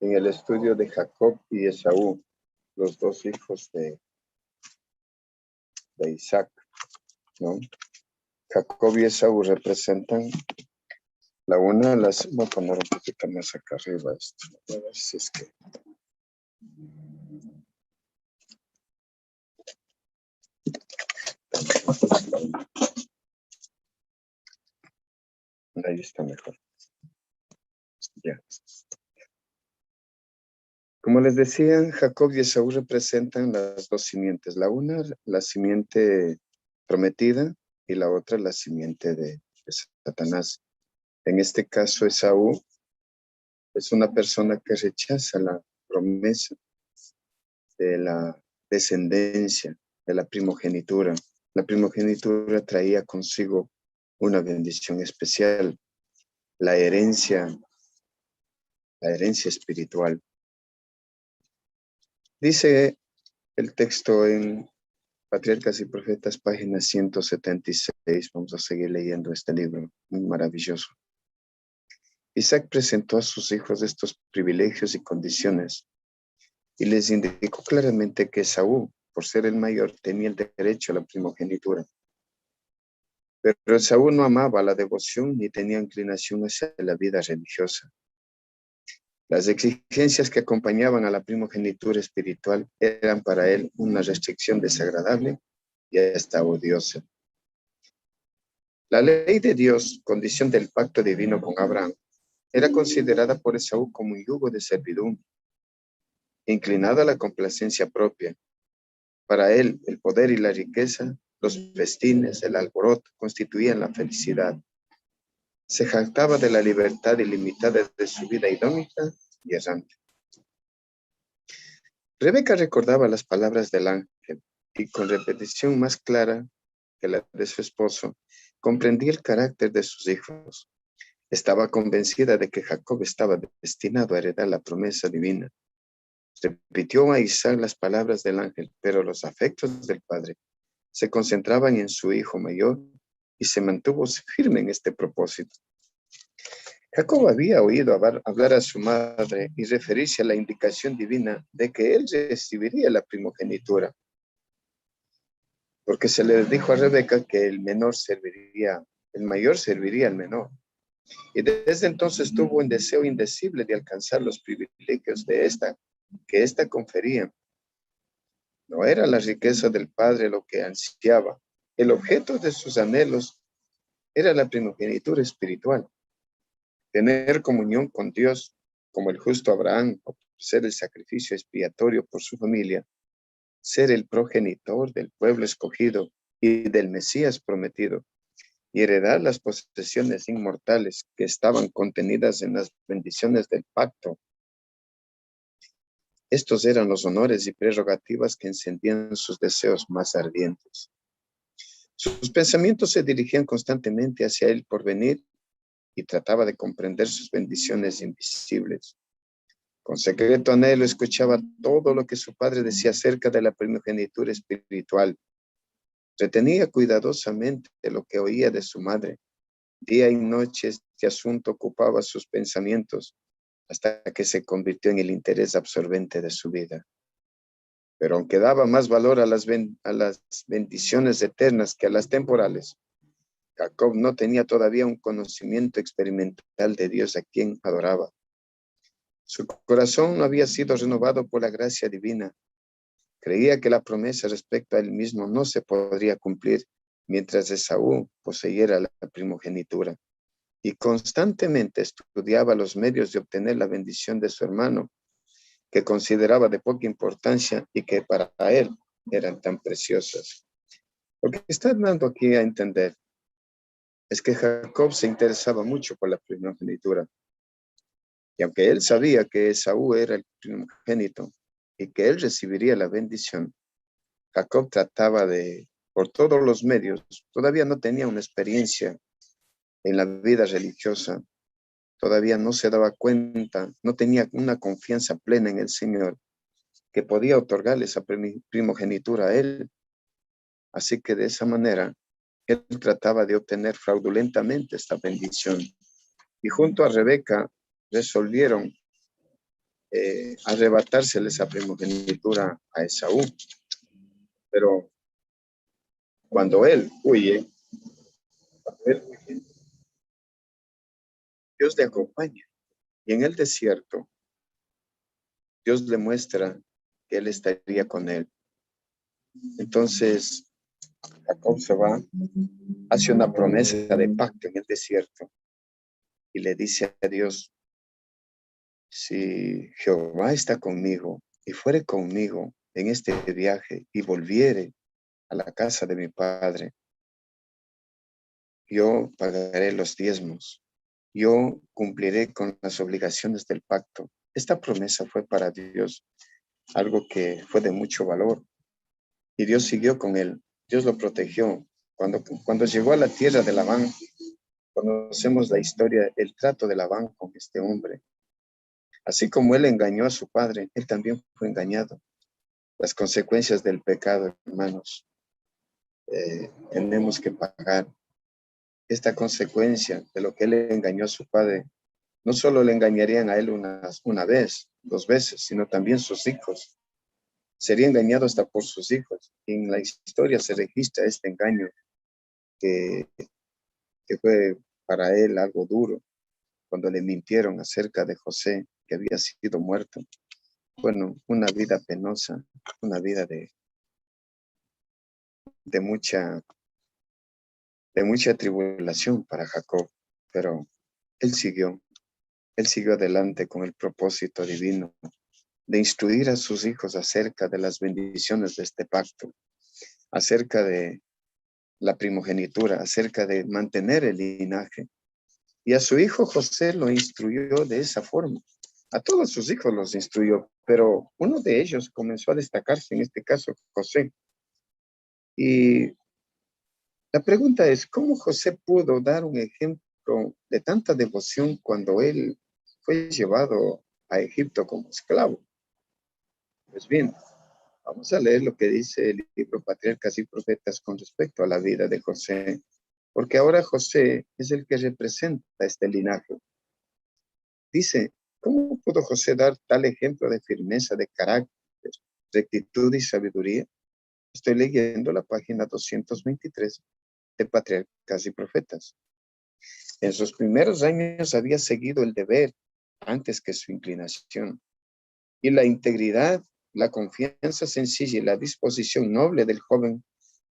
en el estudio de Jacob y Esaú, los dos hijos de Isaac, ¿no? Jacob y Esaú representan la una, voy a poner un poquito más acá arriba esto, a ver si es que... Ahí está mejor. Ya. Como les decía, Jacob y Esaú representan las dos simientes. La una, la simiente prometida, y la otra, la simiente de Satanás. En este caso, Esaú es una persona que rechaza la promesa de la descendencia, de la primogenitura. La primogenitura traía consigo una bendición especial, la herencia espiritual. Dice el texto en Patriarcas y Profetas, página 176. Vamos a seguir leyendo este libro, muy maravilloso. Isaac presentó a sus hijos estos privilegios y condiciones y les indicó claramente que Esaú, por ser el mayor, tenía el derecho a la primogenitura. Pero Esaú no amaba la devoción ni tenía inclinación hacia la vida religiosa. Las exigencias que acompañaban a la primogenitura espiritual eran para él una restricción desagradable y hasta odiosa. La ley de Dios, condición del pacto divino con Abraham, era considerada por Esaú como un yugo de servidumbre, inclinada a la complacencia propia. Para él, el poder y la riqueza, los festines, el alboroto, constituían la felicidad. Se jactaba de la libertad ilimitada de su vida idónita y errante. Rebeca recordaba las palabras del ángel y con repetición más clara que la de su esposo, comprendía el carácter de sus hijos. Estaba convencida de que Jacob estaba destinado a heredar la promesa divina. Repitió a Isaac las palabras del ángel, pero los afectos del padre se concentraban en su hijo mayor y se mantuvo firme en este propósito. Jacob había oído hablar a su madre y referirse a la indicación divina de que él recibiría la primogenitura, porque se le dijo a Rebeca que el mayor serviría al menor. Y desde entonces tuvo un deseo indecible de alcanzar los privilegios que ésta confería. No era la riqueza del padre lo que ansiaba. El objeto de sus anhelos era la primogenitura espiritual. Tener comunión con Dios, como el justo Abraham, ser el sacrificio expiatorio por su familia, ser el progenitor del pueblo escogido y del Mesías prometido, y heredar las posesiones inmortales que estaban contenidas en las bendiciones del pacto. Estos eran los honores y prerrogativas que encendían sus deseos más ardientes. Sus pensamientos se dirigían constantemente hacia el porvenir y trataba de comprender sus bendiciones invisibles. Con secreto anhelo escuchaba todo lo que su padre decía acerca de la primogenitura espiritual. Retenía cuidadosamente lo que oía de su madre. Día y noche este asunto ocupaba sus pensamientos hasta que se convirtió en el interés absorbente de su vida. Pero aunque daba más valor a las bendiciones eternas que a las temporales, Jacob no tenía todavía un conocimiento experimental de Dios a quien adoraba. Su corazón no había sido renovado por la gracia divina. Creía que la promesa respecto a él mismo no se podría cumplir mientras Esaú poseyera la primogenitura. Y constantemente estudiaba los medios de obtener la bendición de su hermano, que consideraba de poca importancia y que para él eran tan preciosas. Lo que está dando aquí a entender es que Jacob se interesaba mucho por la primogenitura. Y aunque él sabía que Esaú era el primogénito y que él recibiría la bendición, Jacob trataba por todos los medios, todavía no tenía una experiencia en la vida religiosa, todavía no se daba cuenta, no tenía una confianza plena en el Señor que podía otorgarle esa primogenitura a él. Así que de esa manera, él trataba de obtener fraudulentamente esta bendición. Y junto a Rebeca resolvieron arrebatársele esa primogenitura a Esaú. Pero cuando él huye, Dios le acompaña. Y en el desierto, Dios le muestra que él estaría con él. Entonces, Jacob se va, hace una promesa de pacto en el desierto y le dice a Dios, si Jehová está conmigo y fuere conmigo en este viaje y volviere a la casa de mi padre, yo pagaré los diezmos, yo cumpliré con las obligaciones del pacto. Esta promesa fue para Dios algo que fue de mucho valor y Dios siguió con él, Dios lo protegió. Cuando llegó a la tierra de Labán, conocemos la historia, el trato de Labán con este hombre. Así como él engañó a su padre, él también fue engañado. Las consecuencias del pecado, hermanos, tenemos que pagar. Esta consecuencia de lo que él engañó a su padre, no solo le engañarían a él una vez, 2 veces, sino también sus hijos. Sería engañado hasta por sus hijos. Y en la historia se registra este engaño que fue para él algo duro, cuando le mintieron acerca de José, que había sido muerto. Bueno, una vida penosa, una vida de mucha tribulación para Jacob, pero él siguió adelante con el propósito divino de instruir a sus hijos acerca de las bendiciones de este pacto, acerca de la primogenitura, acerca de mantener el linaje. Y a su hijo José lo instruyó de esa forma. A todos sus hijos los instruyó, pero uno de ellos comenzó a destacarse, en este caso José. Y la pregunta es, ¿cómo José pudo dar un ejemplo de tanta devoción cuando él fue llevado a Egipto como esclavo? Pues bien, vamos a leer lo que dice el libro Patriarcas y Profetas con respecto a la vida de José, porque ahora José es el que representa este linaje. Dice, ¿cómo pudo José dar tal ejemplo de firmeza de carácter, rectitud y sabiduría? Estoy leyendo la página 223 de Patriarcas y Profetas. En sus primeros años había seguido el deber antes que su inclinación, y la integridad, la confianza sencilla y la disposición noble del joven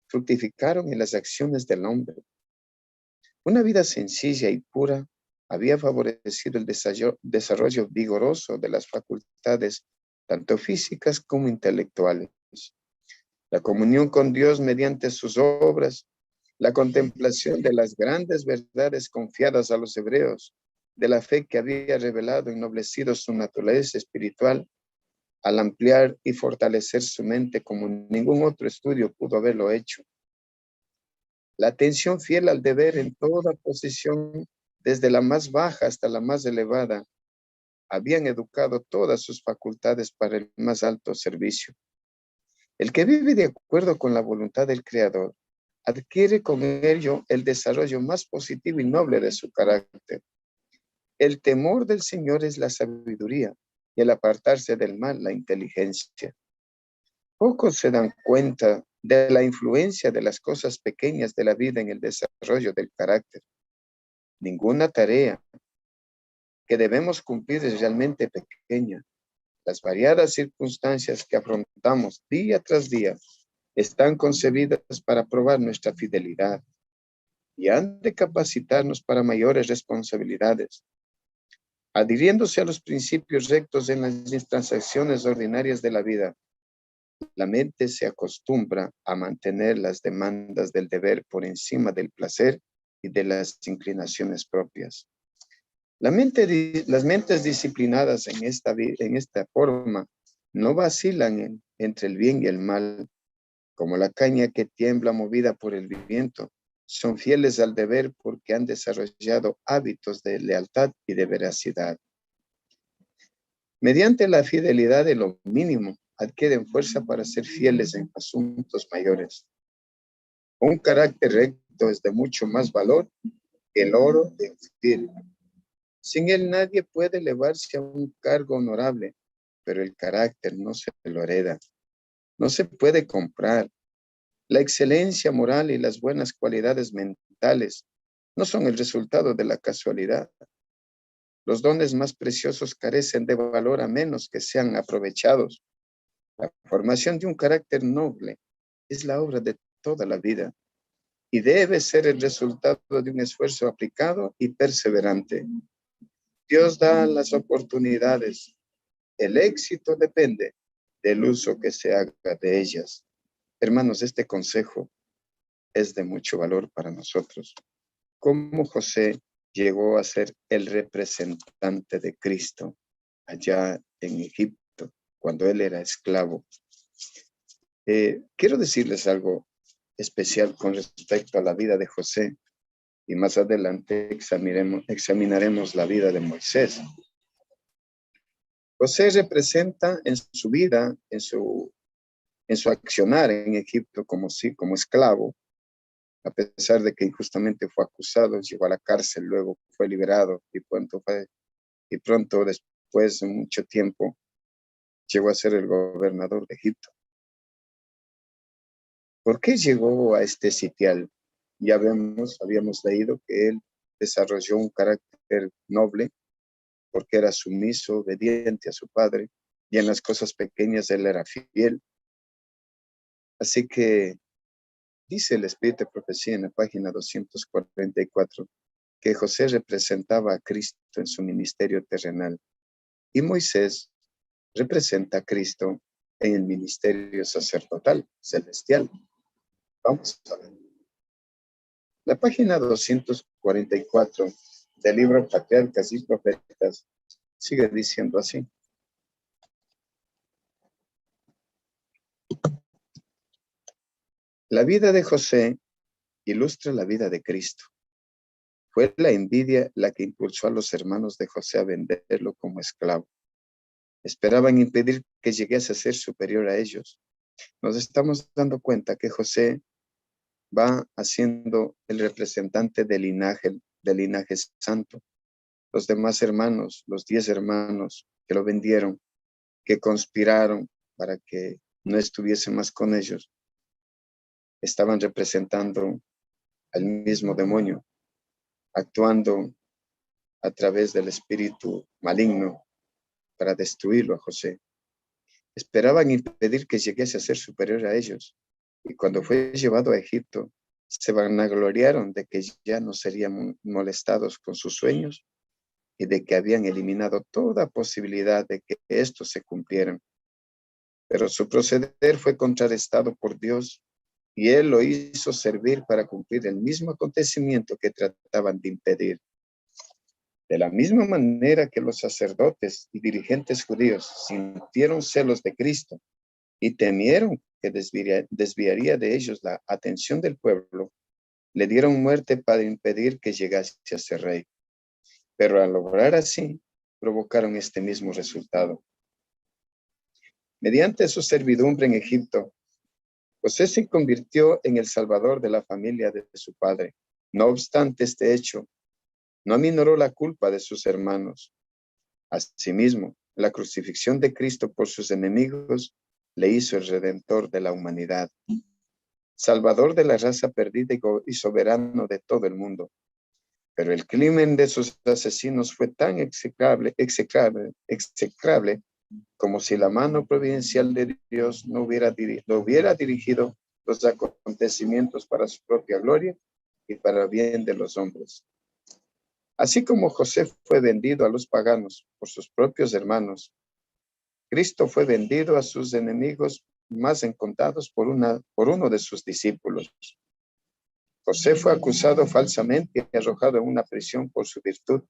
fructificaron en las acciones del hombre. Una vida sencilla y pura había favorecido el desarrollo vigoroso de las facultades, tanto físicas como intelectuales. La comunión con Dios mediante sus obras, la contemplación de las grandes verdades confiadas a los hebreos, de la fe que había revelado y ennoblecido su naturaleza espiritual, al ampliar y fortalecer su mente como ningún otro estudio pudo haberlo hecho. La atención fiel al deber en toda posición, desde la más baja hasta la más elevada, habían educado todas sus facultades para el más alto servicio. El que vive de acuerdo con la voluntad del Creador adquiere con ello el desarrollo más positivo y noble de su carácter. El temor del Señor es la sabiduría y el apartarse del mal, la inteligencia. Pocos se dan cuenta de la influencia de las cosas pequeñas de la vida en el desarrollo del carácter. Ninguna tarea que debemos cumplir es realmente pequeña. Las variadas circunstancias que afrontamos día tras día están concebidas para probar nuestra fidelidad y han de capacitarnos para mayores responsabilidades. Adhiriéndose a los principios rectos en las transacciones ordinarias de la vida, la mente se acostumbra a mantener las demandas del deber por encima del placer y de las inclinaciones propias. Las mentes disciplinadas en esta forma no vacilan entre el bien y el mal, como la caña que tiembla movida por el viento. Son fieles al deber porque han desarrollado hábitos de lealtad y de veracidad. Mediante la fidelidad de lo mínimo, adquieren fuerza para ser fieles en asuntos mayores. Un carácter recto es de mucho más valor que el oro de un fiel. Sin él nadie puede elevarse a un cargo honorable, pero el carácter no se lo hereda. No se puede comprar. La excelencia moral y las buenas cualidades mentales no son el resultado de la casualidad. Los dones más preciosos carecen de valor a menos que sean aprovechados. La formación de un carácter noble es la obra de toda la vida y debe ser el resultado de un esfuerzo aplicado y perseverante. Dios da las oportunidades. El éxito depende del uso que se haga de ellas. Hermanos, este consejo es de mucho valor para nosotros. ¿Cómo José llegó a ser el representante de Cristo allá en Egipto, cuando él era esclavo? Quiero decirles algo especial con respecto a la vida de José, y más adelante examinaremos la vida de Moisés. José representa en su vida, en su accionar en Egipto como esclavo, a pesar de que injustamente fue acusado, llegó a la cárcel, luego fue liberado y pronto después de mucho tiempo llegó a ser el gobernador de Egipto. ¿Por qué llegó a este sitial? Ya habíamos leído que él desarrolló un carácter noble porque era sumiso, obediente a su padre, y en las cosas pequeñas él era fiel. Así que dice el Espíritu de Profecía en la página 244 que José representaba a Cristo en su ministerio terrenal y Moisés representa a Cristo en el ministerio sacerdotal, celestial. Vamos a ver. La página 244 del libro Patriarcas y Profetas sigue diciendo así. La vida de José ilustra la vida de Cristo. Fue la envidia la que impulsó a los hermanos de José a venderlo como esclavo. Esperaban impedir que llegase a ser superior a ellos. Nos estamos dando cuenta que José va haciendo el representante del linaje santo. Los demás hermanos, los 10 hermanos que lo vendieron, que conspiraron para que no estuviese más con ellos, estaban representando al mismo demonio, actuando a través del espíritu maligno para destruirlo a José. Esperaban impedir que llegase a ser superior a ellos, y cuando fue llevado a Egipto, se vanagloriaron de que ya no serían molestados con sus sueños y de que habían eliminado toda posibilidad de que estos se cumplieran. Pero su proceder fue contrarrestado por Dios y él lo hizo servir para cumplir el mismo acontecimiento que trataban de impedir. De la misma manera que los sacerdotes y dirigentes judíos sintieron celos de Cristo y temieron que desviaría de ellos la atención del pueblo, le dieron muerte para impedir que llegase a ser rey. Pero al lograr así, provocaron este mismo resultado. Mediante su servidumbre en Egipto, José se convirtió en el salvador de la familia de su padre. No obstante este hecho, no aminoró la culpa de sus hermanos. Asimismo, la crucifixión de Cristo por sus enemigos le hizo el redentor de la humanidad, salvador de la raza perdida y soberano de todo el mundo. Pero el crimen de sus asesinos fue tan execrable como si la mano providencial de Dios no hubiera dirigido los acontecimientos para su propia gloria y para el bien de los hombres. Así como José fue vendido a los paganos por sus propios hermanos, Cristo fue vendido a sus enemigos más incontados por uno de sus discípulos. José fue acusado falsamente y arrojado en una prisión por su virtud.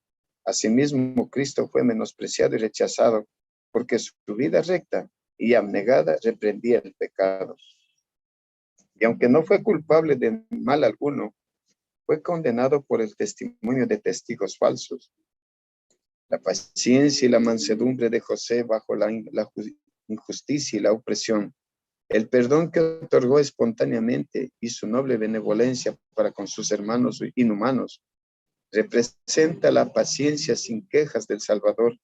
Asimismo, Cristo fue menospreciado y rechazado porque su vida recta y abnegada reprendía el pecado. Y aunque no fue culpable de mal alguno, fue condenado por el testimonio de testigos falsos. La paciencia y la mansedumbre de José bajo la injusticia y la opresión, el perdón que otorgó espontáneamente y su noble benevolencia para con sus hermanos inhumanos, representa la paciencia sin quejas del Salvador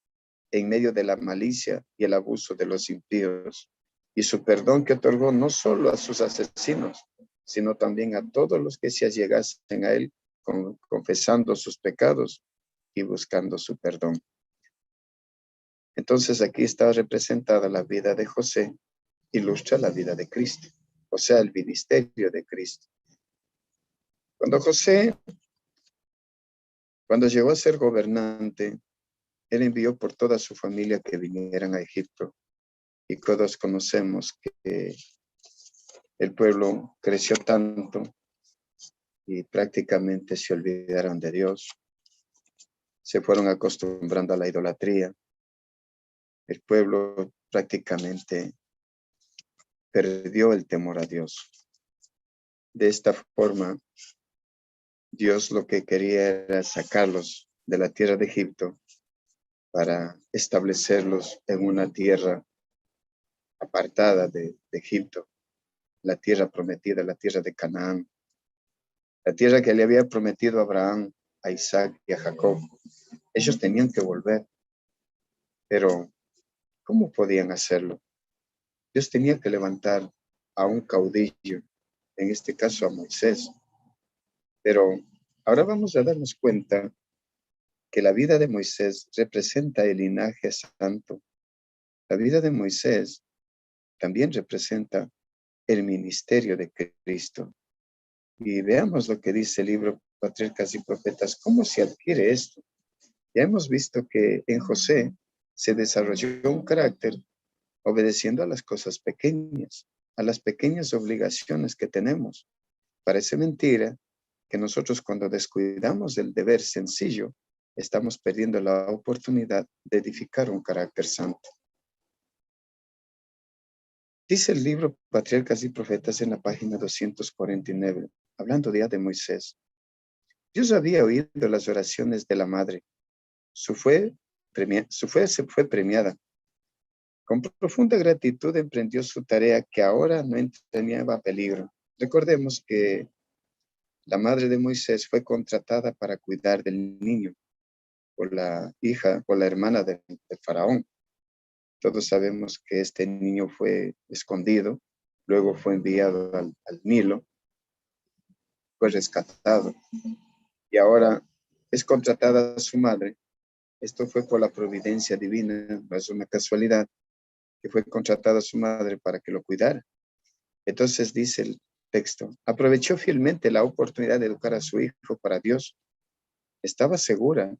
en medio de la malicia y el abuso de los impíos, y su perdón que otorgó no solo a sus asesinos, sino también a todos los que se allegasen a él, confesando sus pecados y buscando su perdón. Entonces aquí está representada la vida de José, ilustra la vida de Cristo, o sea, el ministerio de Cristo. Cuando llegó a ser gobernante, él envió por toda su familia que vinieran a Egipto, y todos conocemos que el pueblo creció tanto y prácticamente se olvidaron de Dios, se fueron acostumbrando a la idolatría. El pueblo prácticamente perdió el temor a Dios. De esta forma, Dios lo que quería era sacarlos de la tierra de Egipto para establecerlos en una tierra apartada de Egipto, la tierra prometida, la tierra de Canaán, la tierra que le había prometido a Abraham, a Isaac y a Jacob. Ellos tenían que volver, pero ¿cómo podían hacerlo? Dios tenía que levantar a un caudillo, en este caso a Moisés. Pero ahora vamos a darnos cuenta que la vida de Moisés representa el linaje santo. La vida de Moisés también representa el ministerio de Cristo. Y veamos lo que dice el libro Patriarcas y Profetas. ¿Cómo se adquiere esto? Ya hemos visto que en José se desarrolló un carácter obedeciendo a las cosas pequeñas, a las pequeñas obligaciones que tenemos. Parece mentira que nosotros cuando descuidamos del deber sencillo, estamos perdiendo la oportunidad de edificar un carácter santo. Dice el libro Patriarcas y Profetas en la página 249, hablando ya de Moisés. Dios había oído las oraciones de la madre. Su fe fue premiada. Con profunda gratitud emprendió su tarea que ahora no entrañaba peligro. Recordemos que la madre de Moisés fue contratada para cuidar del niño por la hermana del faraón. Todos sabemos que este niño fue escondido, luego fue enviado al Nilo, fue rescatado y ahora es contratada a su madre. Esto fue por la providencia divina, no es una casualidad que fue contratada a su madre para que lo cuidara. Entonces dice el texto, aprovechó fielmente la oportunidad de educar a su hijo para Dios. Estaba segura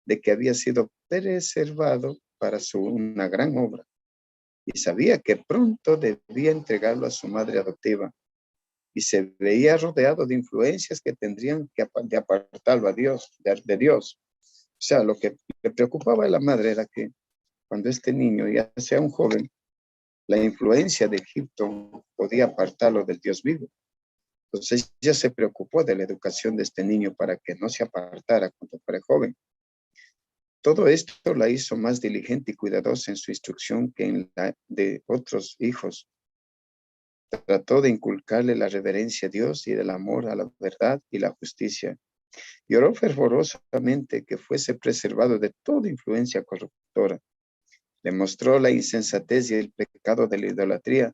de que había sido preservado para una gran obra y sabía que pronto debía entregarlo a su madre adoptiva y se veía rodeado de influencias que tendrían que apartarlo de Dios. O sea, lo que le preocupaba a la madre era que cuando este niño ya sea un joven, la influencia de Egipto podía apartarlo del Dios vivo. Entonces ella se preocupó de la educación de este niño para que no se apartara cuando fuera joven. Todo esto la hizo más diligente y cuidadosa en su instrucción que en la de otros hijos. Trató de inculcarle la reverencia a Dios y el amor a la verdad y la justicia. Y oró fervorosamente que fuese preservado de toda influencia corruptora. Le mostró la insensatez y el pecado de la idolatría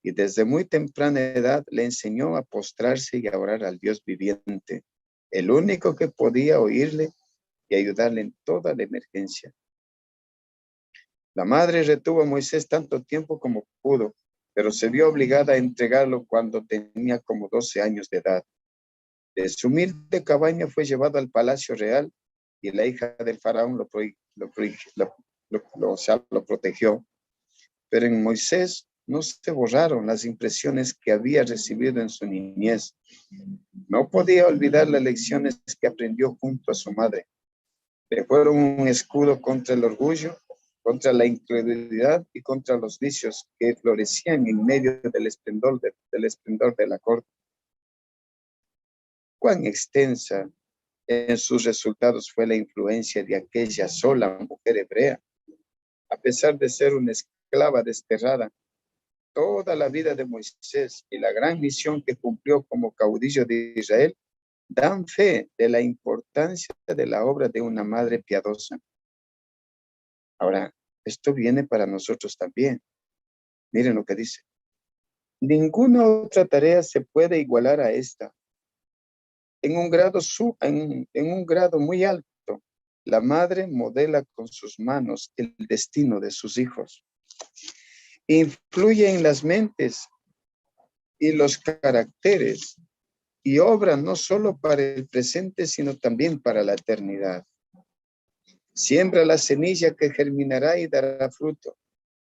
y desde muy temprana edad le enseñó a postrarse y a orar al Dios viviente, el único que podía oírle y ayudarle en toda la emergencia. La madre retuvo a Moisés tanto tiempo como pudo, pero se vio obligada a entregarlo cuando tenía como 12 años de edad. De su humilde cabaña fue llevado al palacio real y la hija del faraón lo protegió. Pero en Moisés no se borraron las impresiones que había recibido en su niñez. No podía olvidar las lecciones que aprendió junto a su madre. Le fueron un escudo contra el orgullo, contra la incredulidad y contra los vicios que florecían en medio del esplendor de la corte. Cuán extensa en sus resultados fue la influencia de aquella sola mujer hebrea. A pesar de ser una esclava desterrada, toda la vida de Moisés y la gran misión que cumplió como caudillo de Israel dan fe de la importancia de la obra de una madre piadosa. Ahora, esto viene para nosotros también. Miren lo que dice. Ninguna otra tarea se puede igualar a esta. En un grado muy alto, la madre modela con sus manos el destino de sus hijos. Influye en las mentes y los caracteres y obra no solo para el presente, sino también para la eternidad. Siembra la semilla que germinará y dará fruto,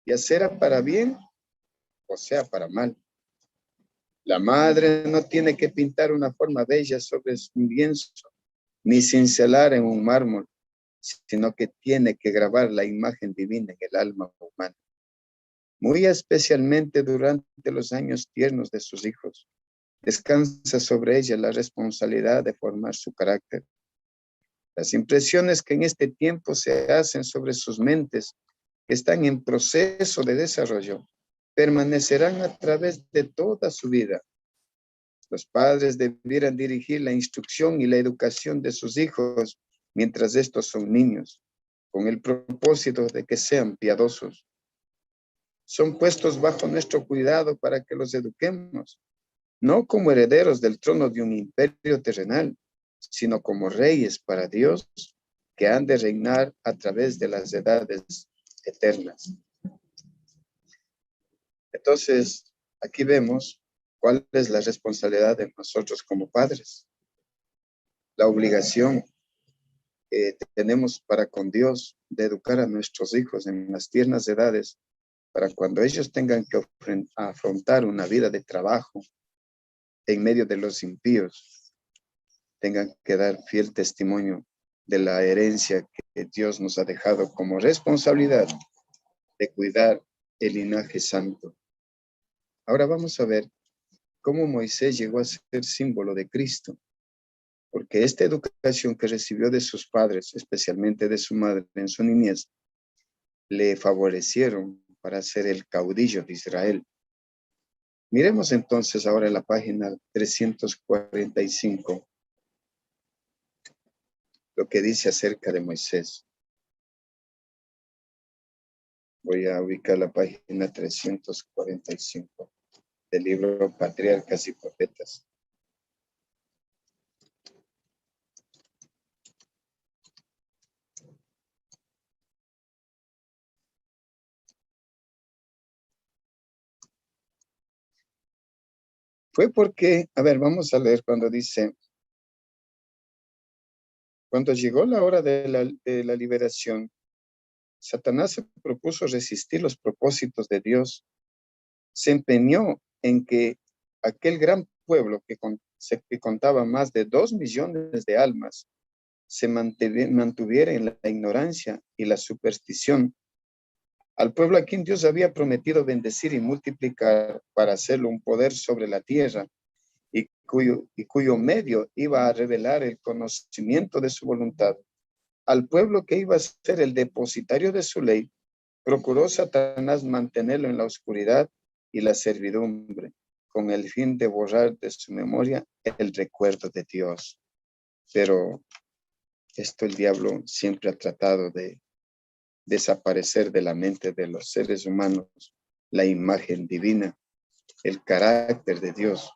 ya sea para bien o sea para mal. La madre no tiene que pintar una forma bella sobre un lienzo, ni cincelar en un mármol, sino que tiene que grabar la imagen divina en el alma humana, muy especialmente durante los años tiernos de sus hijos. Descansa sobre ella la responsabilidad de formar su carácter. Las impresiones que en este tiempo se hacen sobre sus mentes, que están en proceso de desarrollo, permanecerán a través de toda su vida. Los padres debieran dirigir la instrucción y la educación de sus hijos mientras estos son niños, con el propósito de que sean piadosos. Son puestos bajo nuestro cuidado para que los eduquemos, no como herederos del trono de un imperio terrenal, sino como reyes para Dios que han de reinar a través de las edades eternas. Entonces, aquí vemos cuál es la responsabilidad de nosotros como padres, la obligación que tenemos para con Dios de educar a nuestros hijos en las tiernas edades, para cuando ellos tengan que afrontar una vida de trabajo en medio de los impíos, tengan que dar fiel testimonio de la herencia que Dios nos ha dejado como responsabilidad de cuidar el linaje santo. Ahora vamos a ver cómo Moisés llegó a ser símbolo de Cristo, porque esta educación que recibió de sus padres, especialmente de su madre en su niñez, le favorecieron para ser el caudillo de Israel. Miremos entonces ahora la página 345, lo que dice acerca de Moisés. Voy a ubicar la página 345 del libro Patriarcas y Profetas. Fue porque, a ver, vamos a leer cuando dice, cuando llegó la hora de la liberación, Satanás se propuso resistir los propósitos de Dios. Se empeñó en que aquel gran pueblo que contaba más de 2 millones de almas se mantuviera en la ignorancia y la superstición. Al pueblo a quien Dios había prometido bendecir y multiplicar para hacerlo un poder sobre la tierra y cuyo medio iba a revelar el conocimiento de su voluntad. Al pueblo que iba a ser el depositario de su ley, procuró Satanás mantenerlo en la oscuridad y la servidumbre, con el fin de borrar de su memoria el recuerdo de Dios. Pero esto el diablo siempre ha tratado de desaparecer de la mente de los seres humanos la imagen divina, el carácter de Dios.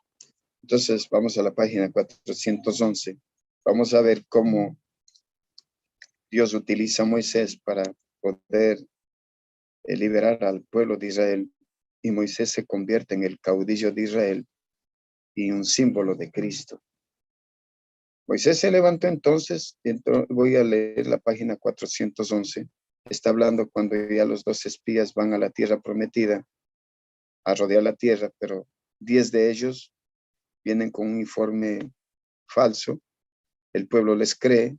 Entonces vamos a la página 411. Vamos a ver cómo Dios utiliza a Moisés para poder liberar al pueblo de Israel, y Moisés se convierte en el caudillo de Israel y un símbolo de Cristo. Moisés se levantó entonces, voy a leer la página 411, está hablando cuando ya los 2 espías van a la tierra prometida, a rodear la tierra, pero 10 de ellos vienen con un informe falso, el pueblo les cree,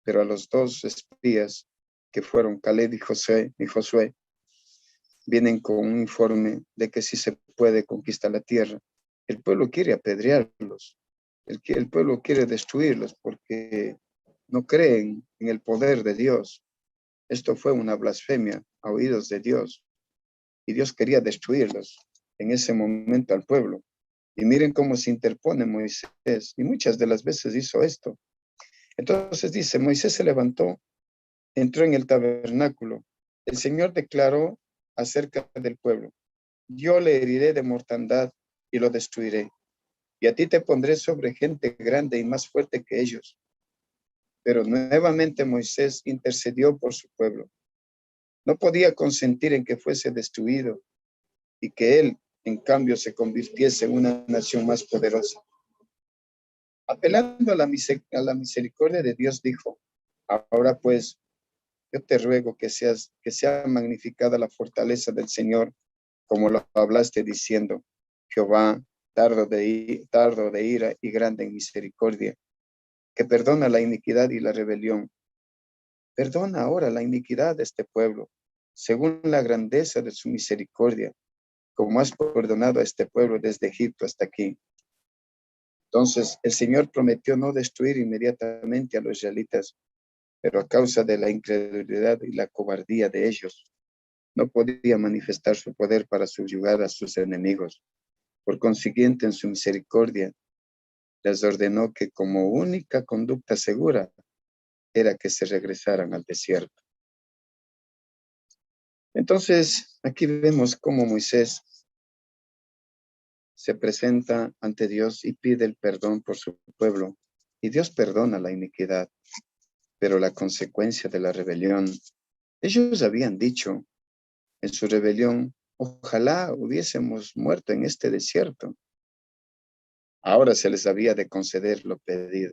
pero a los 2 espías que fueron Caleb y Josué, vienen con un informe de que sí se puede conquistar la tierra. El pueblo quiere apedrearlos, el pueblo quiere destruirlos porque no creen en el poder de Dios. Esto fue una blasfemia a oídos de Dios y Dios quería destruirlos en ese momento al pueblo. Y miren cómo se interpone Moisés, y muchas de las veces hizo esto. Entonces dice, Moisés se levantó, entró en el tabernáculo El Señor declaró acerca del pueblo: yo le heriré de mortandad y lo destruiré. Y a ti te pondré sobre gente grande y más fuerte que ellos. Pero nuevamente Moisés intercedió por su pueblo. No podía consentir en que fuese destruido y que él, en cambio, se convirtiese en una nación más poderosa. Apelando a la misericordia de Dios, dijo: ahora pues, yo te ruego que sea magnificada la fortaleza del Señor, como lo hablaste diciendo: Jehová, tardo de ira y grande en misericordia, que perdona la iniquidad y la rebelión. Perdona ahora la iniquidad de este pueblo, según la grandeza de su misericordia, como has perdonado a este pueblo desde Egipto hasta aquí. Entonces el Señor prometió no destruir inmediatamente a los israelitas, pero a causa de la incredulidad y la cobardía de ellos, no podía manifestar su poder para subyugar a sus enemigos. Por consiguiente, en su misericordia, les ordenó que como única conducta segura era que se regresaran al desierto. Entonces, aquí vemos cómo Moisés se presenta ante Dios y pide el perdón por su pueblo, y Dios perdona la iniquidad, pero la consecuencia de la rebelión. Ellos habían dicho en su rebelión: ojalá hubiésemos muerto en este desierto. Ahora se les había de conceder lo pedido.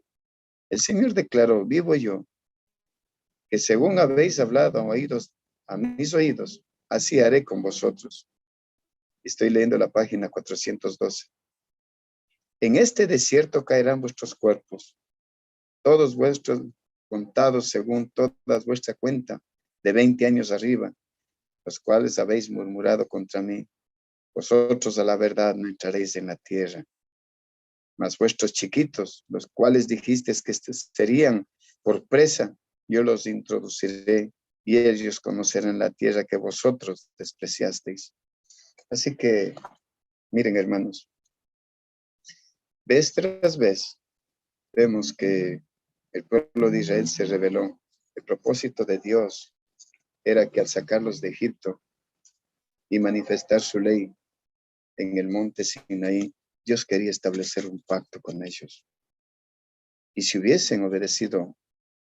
El Señor declaró: vivo yo, que según habéis hablado a mis oídos, así haré con vosotros. Estoy leyendo la página 412. En este desierto caerán vuestros cuerpos, todos vuestros contados según toda vuestra cuenta, de 20 años arriba, los cuales habéis murmurado contra mí. Vosotros a la verdad no entraréis en la tierra. Mas vuestros chiquitos, los cuales dijisteis que serían por presa, yo los introduciré y ellos conocerán la tierra que vosotros despreciasteis. Así que, miren, hermanos, vez tras vez vemos que el pueblo de Israel se rebeló. El propósito de Dios era que al sacarlos de Egipto y manifestar su ley en el monte Sinaí, Dios quería establecer un pacto con ellos. Y si hubiesen obedecido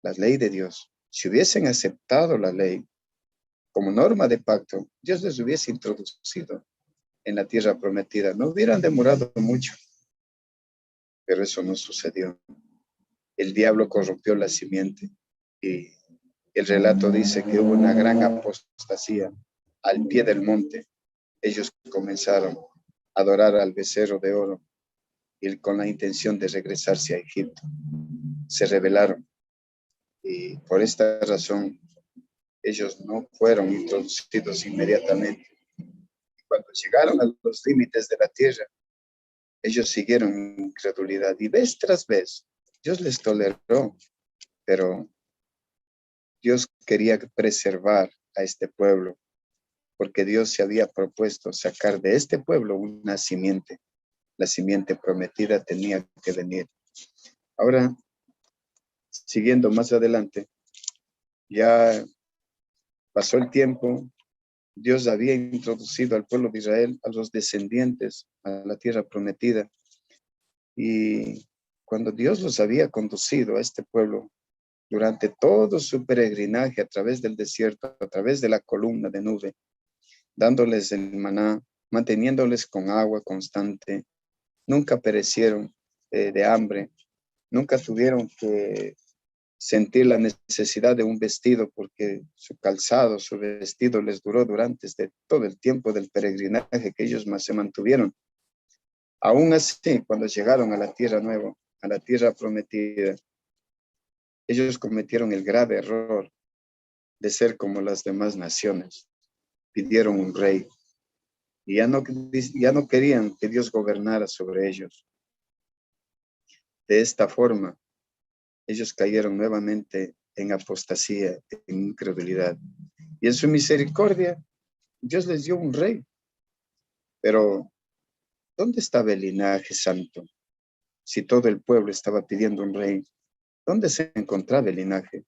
la ley de Dios, si hubiesen aceptado la ley como norma de pacto, Dios les hubiese introducido en la tierra prometida. No hubieran demorado mucho, pero eso no sucedió. El diablo corrompió la simiente y el relato dice que hubo una gran apostasía al pie del monte. Ellos comenzaron a adorar al becerro de oro y con la intención de regresarse a Egipto. Se rebelaron y por esta razón ellos no fueron introducidos inmediatamente. Cuando llegaron a los límites de la tierra, ellos siguieron en incredulidad y vez tras vez Dios les toleró, pero Dios quería preservar a este pueblo, porque Dios se había propuesto sacar de este pueblo una simiente. La simiente prometida tenía que venir. Ahora, siguiendo más adelante, ya pasó el tiempo, Dios había introducido al pueblo de Israel, a los descendientes, a la tierra prometida. Y cuando Dios los había conducido a este pueblo durante todo su peregrinaje a través del desierto, a través de la columna de nube, dándoles el maná, manteniéndoles con agua constante, nunca perecieron de hambre, nunca tuvieron que sentir la necesidad de un vestido porque su calzado, su vestido les duró durante todo el tiempo del peregrinaje que ellos más se mantuvieron. Aún así, cuando llegaron a la tierra nueva, a la tierra prometida, ellos cometieron el grave error de ser como las demás naciones. Pidieron un rey y ya no querían que Dios gobernara sobre ellos. De esta forma, ellos cayeron nuevamente en apostasía, en incredulidad. Y en su misericordia, Dios les dio un rey. Pero, ¿dónde estaba el linaje santo? Si todo el pueblo estaba pidiendo un rey, ¿dónde se encontraba el linaje?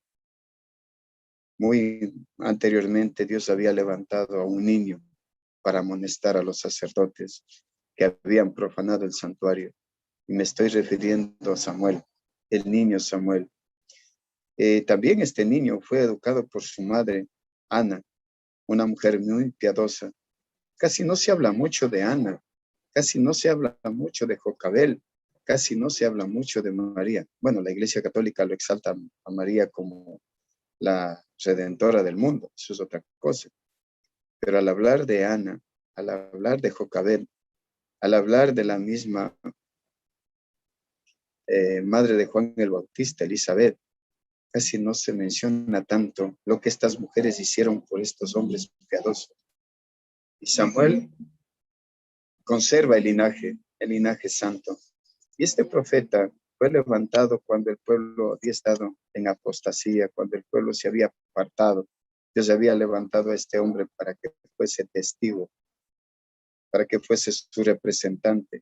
Muy anteriormente Dios había levantado a un niño para amonestar a los sacerdotes que habían profanado el santuario. Y me estoy refiriendo a Samuel, el niño Samuel. También este niño fue educado por su madre, Ana, una mujer muy piadosa. Casi no se habla mucho de Ana, casi no se habla mucho de Jocabel, casi no se habla mucho de María. Bueno, la Iglesia Católica lo exalta a María como la redentora del mundo, eso es otra cosa. Pero al hablar de Ana, al hablar de Jocabel, al hablar de la misma madre de Juan el Bautista, Elizabeth, casi no se menciona tanto lo que estas mujeres hicieron por estos hombres piadosos. Y Samuel conserva el linaje santo. Y este profeta fue levantado cuando el pueblo había estado en apostasía, cuando el pueblo se había apartado. Dios había levantado a este hombre para que fuese testigo, para que fuese su representante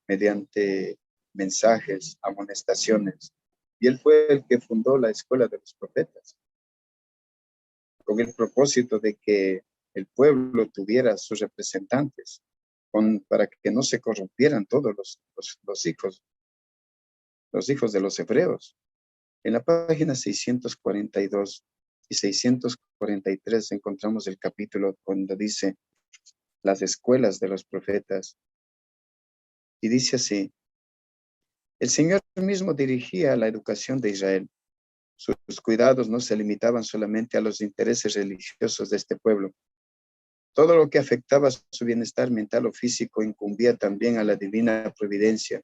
mediante mensajes, amonestaciones. Y él fue el que fundó la escuela de los profetas, con el propósito de que el pueblo tuviera sus representantes, para que no se corrompieran todos los hijos de los hebreos. En la página 642 y 643 encontramos el capítulo donde dice las escuelas de los profetas. Y dice así: el Señor mismo dirigía la educación de Israel. Sus cuidados no se limitaban solamente a los intereses religiosos de este pueblo. Todo lo que afectaba su bienestar mental o físico incumbía también a la divina providencia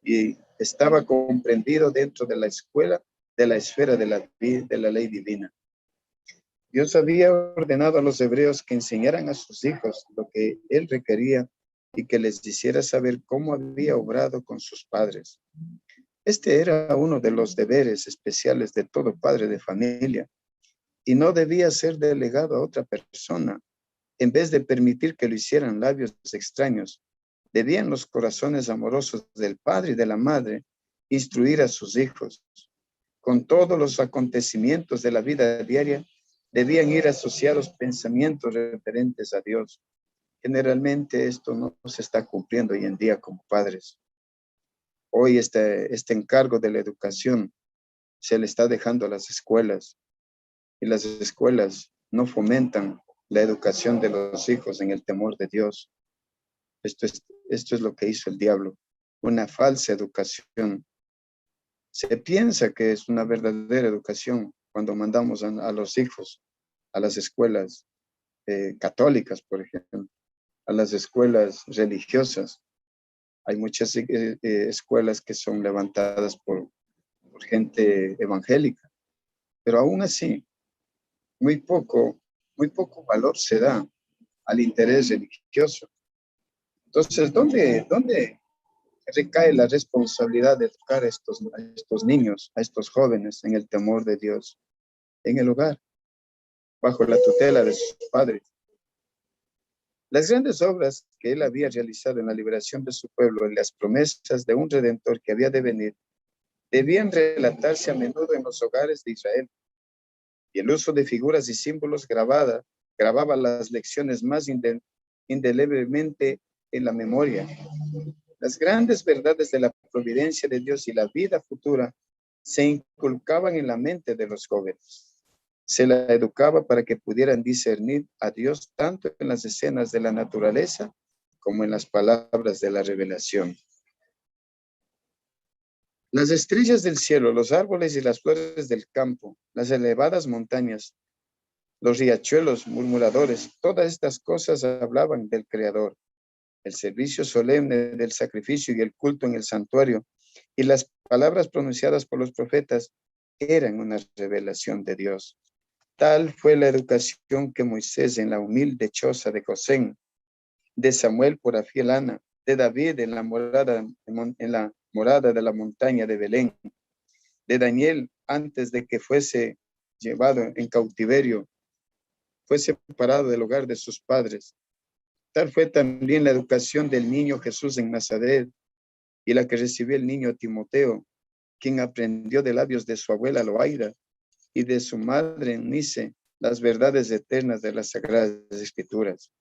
y estaba comprendido dentro de la escuela, de la esfera de la ley divina. Dios había ordenado a los hebreos que enseñaran a sus hijos lo que Él requería y que les hiciera saber cómo había obrado con sus padres. Este era uno de los deberes especiales de todo padre de familia y no debía ser delegado a otra persona. En vez de permitir que lo hicieran labios extraños, debían los corazones amorosos del padre y de la madre instruir a sus hijos. Con todos los acontecimientos de la vida diaria, debían ir asociados pensamientos referentes a Dios. Generalmente esto no se está cumpliendo hoy en día como padres. Hoy este encargo de la educación se le está dejando a las escuelas y las escuelas no fomentan la educación de los hijos en el temor de Dios. Esto es lo que hizo el diablo, una falsa educación. Se piensa que es una verdadera educación cuando mandamos a los hijos a las escuelas católicas, por ejemplo, a las escuelas religiosas. Hay muchas escuelas que son levantadas por gente evangélica, pero aún así, muy poco valor se da al interés religioso. Entonces, ¿dónde recae la responsabilidad de educar a estos niños, a estos jóvenes en el temor de Dios? En el hogar, bajo la tutela de sus padres. Las grandes obras que él había realizado en la liberación de su pueblo y las promesas de un redentor que había de venir debían relatarse a menudo en los hogares de Israel. Y el uso de figuras y símbolos grababa las lecciones más indeleblemente en la memoria. Las grandes verdades de la providencia de Dios y la vida futura se inculcaban en la mente de los jóvenes. Se la educaba para que pudieran discernir a Dios tanto en las escenas de la naturaleza como en las palabras de la revelación. Las estrellas del cielo, los árboles y las flores del campo, las elevadas montañas, los riachuelos murmuradores, todas estas cosas hablaban del Creador. El servicio solemne del sacrificio y el culto en el santuario y las palabras pronunciadas por los profetas eran una revelación de Dios. Tal fue la educación que Moisés en la humilde choza de Gosén, de Samuel por Afielana, de David en la morada de la montaña de Belén, de Daniel antes de que fuese llevado en cautiverio, fue separado del hogar de sus padres. Tal fue también la educación del niño Jesús en Nazaret y la que recibió el niño Timoteo, quien aprendió de labios de su abuela Loaida y de su madre Nice las verdades eternas de las Sagradas Escrituras.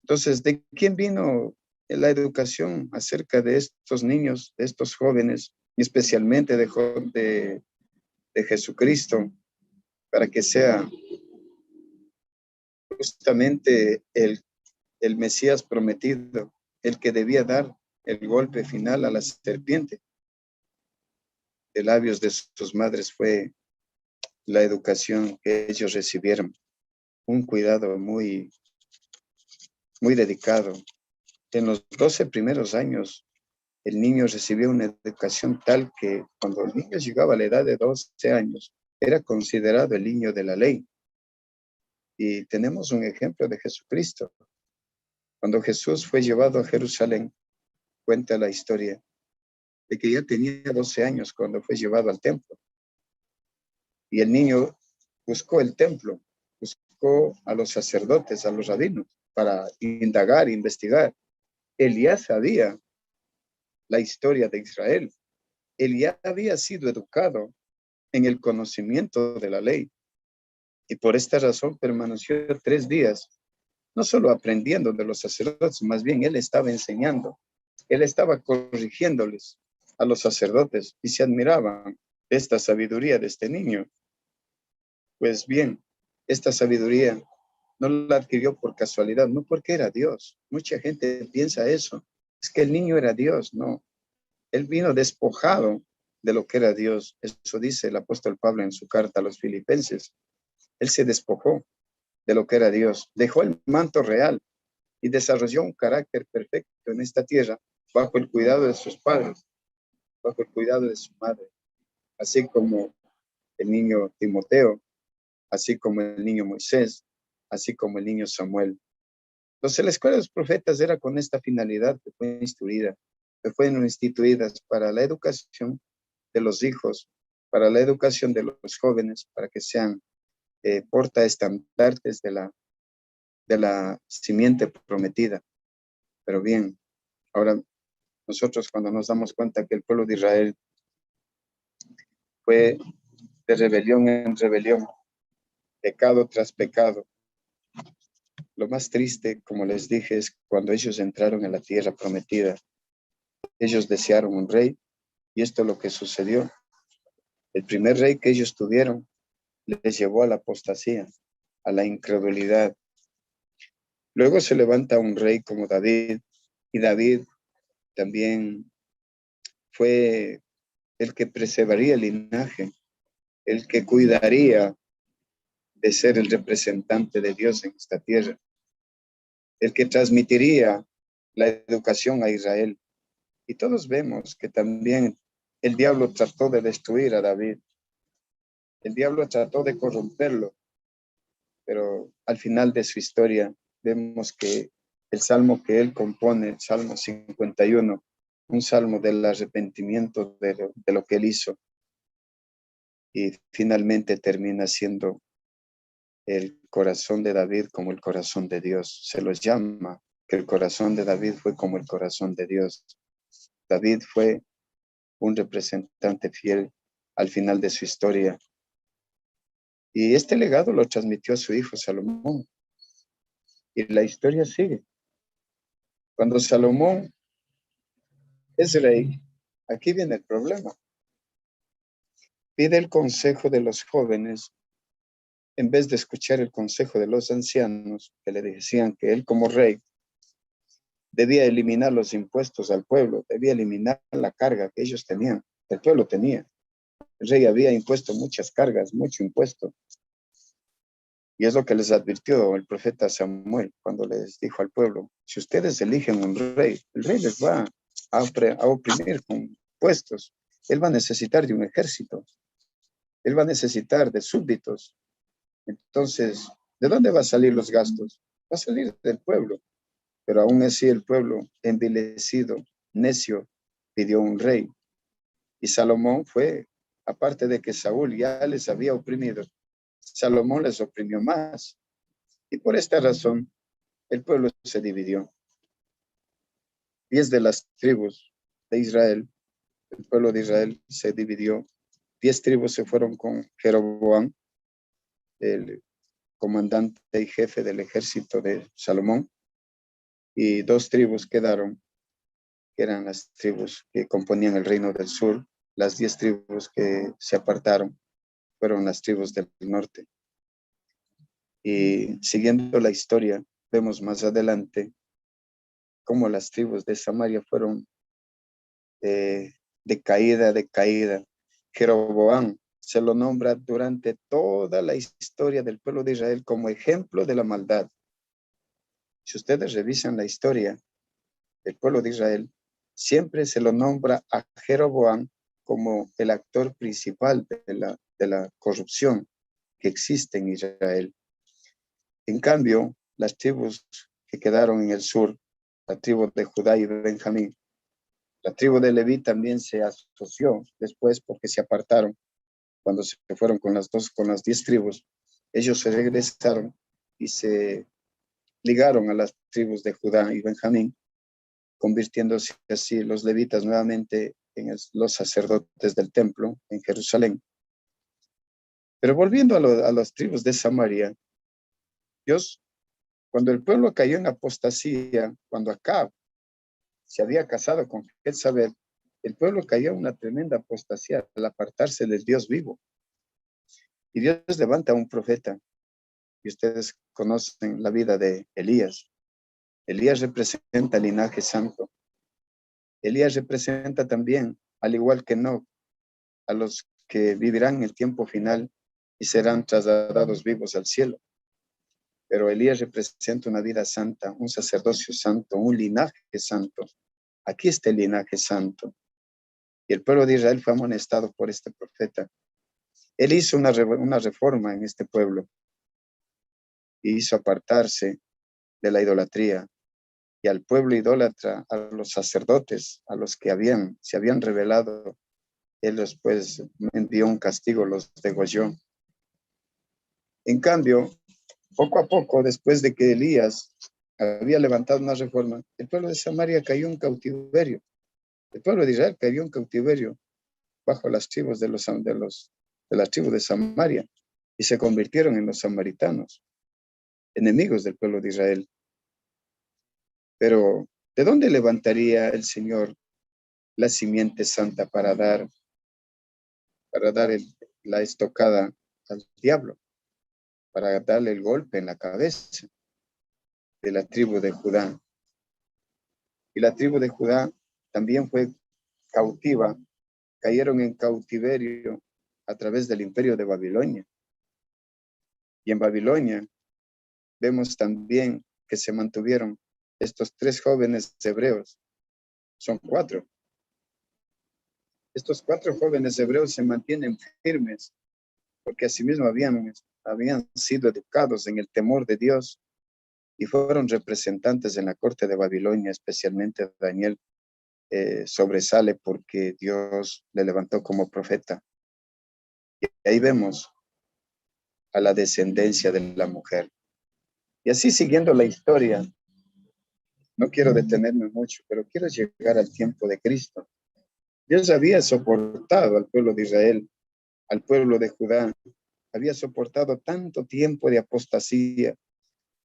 Entonces, ¿de quién vino la educación acerca de estos niños, de estos jóvenes, y especialmente de Jesucristo, para que sea justamente el Mesías prometido, el que debía dar el golpe final a la serpiente? De labios de sus madres fue la educación que ellos recibieron, un cuidado muy, muy dedicado. En los 12 primeros años, el niño recibió una educación tal que cuando el niño llegaba a la edad de 12 años, era considerado el niño de la ley. Y tenemos un ejemplo de Jesucristo. Cuando Jesús fue llevado a Jerusalén, cuenta la historia de que ya tenía 12 años cuando fue llevado al templo. Y el niño buscó el templo, buscó a los sacerdotes, a los rabinos, para indagar, investigar. Él ya sabía la historia de Israel. Él ya había sido educado en el conocimiento de la ley. Y por esta razón permaneció 3 días, no solo aprendiendo de los sacerdotes, más bien él estaba enseñando. Él estaba corrigiéndoles a los sacerdotes y se admiraban de esta sabiduría de este niño. Pues bien, esta sabiduría no la adquirió por casualidad, no porque era Dios. Mucha gente piensa eso. Es que el niño era Dios, no. Él vino despojado de lo que era Dios. Eso dice el apóstol Pablo en su carta a los Filipenses. Él se despojó de lo que era Dios, dejó el manto real y desarrolló un carácter perfecto en esta tierra bajo el cuidado de sus padres, bajo el cuidado de su madre, así como el niño Timoteo, así como el niño Moisés, así como el niño Samuel. Entonces, la escuela de los profetas era con esta finalidad que fue instruida, que fueron instituidas para la educación de los hijos, para la educación de los jóvenes, para que sean portaestandartes de la simiente prometida. Pero bien, ahora nosotros cuando nos damos cuenta que el pueblo de Israel fue de rebelión en rebelión, pecado tras pecado, lo más triste, como les dije, es cuando ellos entraron en la tierra prometida. Ellos desearon un rey y esto es lo que sucedió. El primer rey que ellos tuvieron les llevó a la apostasía, a la incredulidad. Luego se levanta un rey como David, y David también fue el que preservaría el linaje, el que cuidaría de ser el representante de Dios en esta tierra, el que transmitiría la educación a Israel. Y todos vemos que también el diablo trató de destruir a David, el diablo trató de corromperlo, pero al final de su historia vemos que el salmo que él compone, el Salmo 51, un salmo del arrepentimiento de lo que él hizo, y finalmente termina siendo el corazón de David como el corazón de Dios. Se los llama que el corazón de David fue como el corazón de Dios. David fue un representante fiel al final de su historia. Y este legado lo transmitió a su hijo Salomón. Y la historia sigue. Cuando Salomón es rey, aquí viene el problema. Pide el consejo de los jóvenes en vez de escuchar el consejo de los ancianos que le decían que él como rey debía eliminar los impuestos al pueblo, debía eliminar la carga que ellos tenían, el pueblo tenía. El rey había impuesto muchas cargas, mucho impuesto. Y es lo que les advirtió el profeta Samuel cuando les dijo al pueblo, si ustedes eligen un rey, el rey les va a oprimir con impuestos. Él va a necesitar de un ejército. Él va a necesitar de súbditos. Entonces, ¿de dónde van a salir los gastos? Va a salir del pueblo. Pero aún así el pueblo, envilecido, necio, pidió un rey. Y Salomón fue, aparte de que Saúl ya les había oprimido, Salomón les oprimió más. Y por esta razón, el pueblo se dividió. 10 de las tribus de Israel, el pueblo de Israel se dividió 10 tribus se fueron con Jeroboam, el comandante y jefe del ejército de Salomón, y 2 tribus quedaron, que eran las tribus que componían el reino del sur. Las 10 tribus que se apartaron fueron las tribus del norte. Y siguiendo la historia, vemos más adelante cómo las tribus de Samaria fueron de caída. Jeroboam se lo nombra durante toda la historia del pueblo de Israel como ejemplo de la maldad. Si ustedes revisan la historia del pueblo de Israel, siempre se lo nombra a Jeroboam como el actor principal de la corrupción que existe en Israel. En cambio, las tribus que quedaron en el sur, la tribu de Judá y Benjamín, la tribu de Leví también se asoció después porque se apartaron cuando se fueron con las 10 tribus. Ellos se regresaron y se ligaron a las tribus de Judá y Benjamín, convirtiéndose así los levitas nuevamente en los sacerdotes del templo en Jerusalén. Pero volviendo a las tribus de Samaria, Dios, cuando el pueblo cayó en apostasía, cuando Acab se había casado con Jezabel, el pueblo cayó en una tremenda apostasía al apartarse del Dios vivo. Y Dios levanta a un profeta, y ustedes conocen la vida de Elías. Elías representa el linaje santo. Elías representa también, al igual que Enoc, a los que vivirán en el tiempo final y serán trasladados vivos al cielo. Pero Elías representa una vida santa, un sacerdocio santo, un linaje santo. Aquí está el linaje santo. Y el pueblo de Israel fue amonestado por este profeta. Él hizo una reforma en este pueblo y hizo apartarse de la idolatría. Y al pueblo idólatra, a los sacerdotes, a los que se habían rebelado, él después envió un castigo, los degolló. En cambio, poco a poco, después de que Elías había levantado una reforma, el pueblo de Samaria cayó en cautiverio. El pueblo de Israel cayó en cautiverio bajo las tribus de las tribus de Samaria y se convirtieron en los samaritanos, enemigos del pueblo de Israel. Pero, ¿de dónde levantaría el Señor la simiente santa para dar la estocada al diablo, para darle el golpe en la cabeza de la tribu de Judá? Y la tribu de Judá también fue cautiva, cayeron en cautiverio a través del imperio de Babilonia. Y en Babilonia vemos también que se mantuvieron estos 3 jóvenes hebreos. Son 4. Estos 4 jóvenes hebreos se mantienen firmes porque asimismo habían sido educados en el temor de Dios y fueron representantes en la corte de Babilonia, especialmente Daniel sobresale porque Dios le levantó como profeta. Y ahí vemos a la descendencia de la mujer. Y así siguiendo la historia, no quiero detenerme mucho, pero quiero llegar al tiempo de Cristo. Dios había soportado al pueblo de Israel, al pueblo de Judá, había soportado tanto tiempo de apostasía,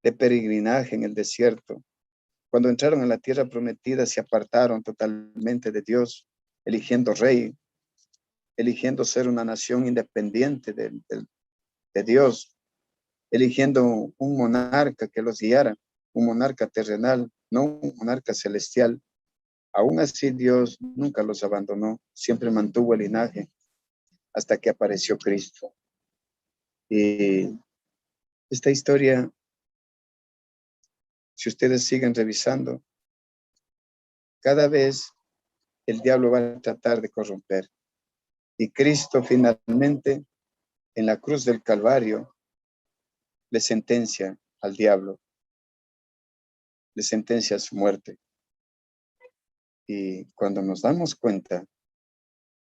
de peregrinaje en el desierto. Cuando entraron a la tierra prometida, se apartaron totalmente de Dios, eligiendo rey, eligiendo ser una nación independiente de Dios, eligiendo un monarca que los guiara, un monarca terrenal, no un monarca celestial. Aún así, Dios nunca los abandonó, siempre mantuvo el linaje hasta que apareció Cristo. Y esta historia, si ustedes siguen revisando, cada vez el diablo va a tratar de corromper. Y Cristo finalmente, en la cruz del Calvario, le sentencia al diablo, le sentencia a su muerte. Y cuando nos damos cuenta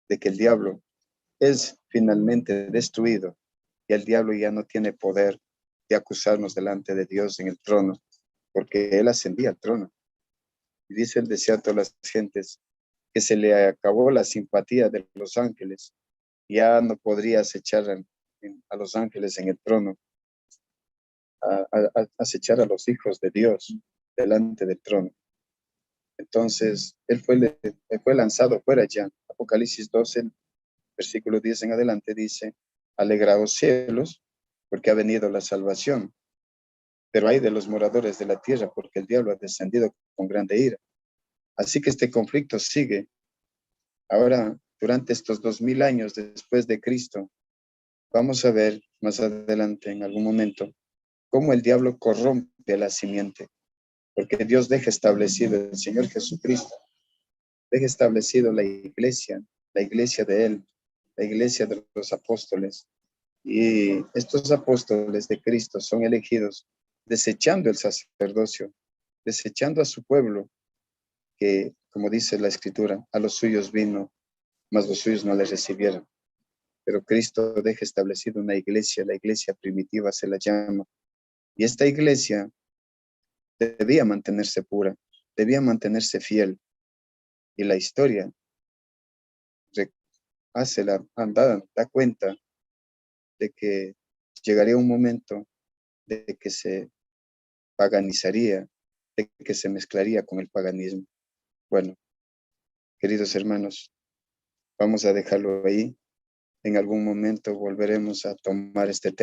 de que el diablo es finalmente destruido y el diablo ya no tiene poder de acusarnos delante de Dios en el trono, porque él ascendía al trono. Y dice el desierto a las gentes que se le acabó la simpatía de los ángeles Ya no podría acechar a los ángeles en el trono, acechar a los hijos de Dios delante del trono. Entonces, él fue lanzado fuera ya. Apocalipsis 12, versículo 10 en adelante dice, alegraos cielos, porque ha venido la salvación. Pero hay de los moradores de la tierra, porque el diablo ha descendido con grande ira. Así que este conflicto sigue. Ahora, durante estos 2000 años después de Cristo, vamos a ver más adelante, en algún momento, cómo el diablo corrompe a la simiente, porque Dios deja establecido, el Señor Jesucristo, deja establecido la iglesia de Él, la iglesia de los apóstoles. Y estos apóstoles de Cristo son elegidos desechando el sacerdocio, desechando a su pueblo, que, como dice la Escritura, a los suyos vino, mas los suyos no les recibieron. Pero Cristo deja establecido una iglesia, la iglesia primitiva se la llama. Y esta iglesia debía mantenerse pura, debía mantenerse fiel. Y la historia hace la andada, da cuenta de que llegaría un momento de que se paganizaría, de que se mezclaría con el paganismo. Bueno, queridos hermanos, vamos a dejarlo ahí. En algún momento volveremos a tomar este tema.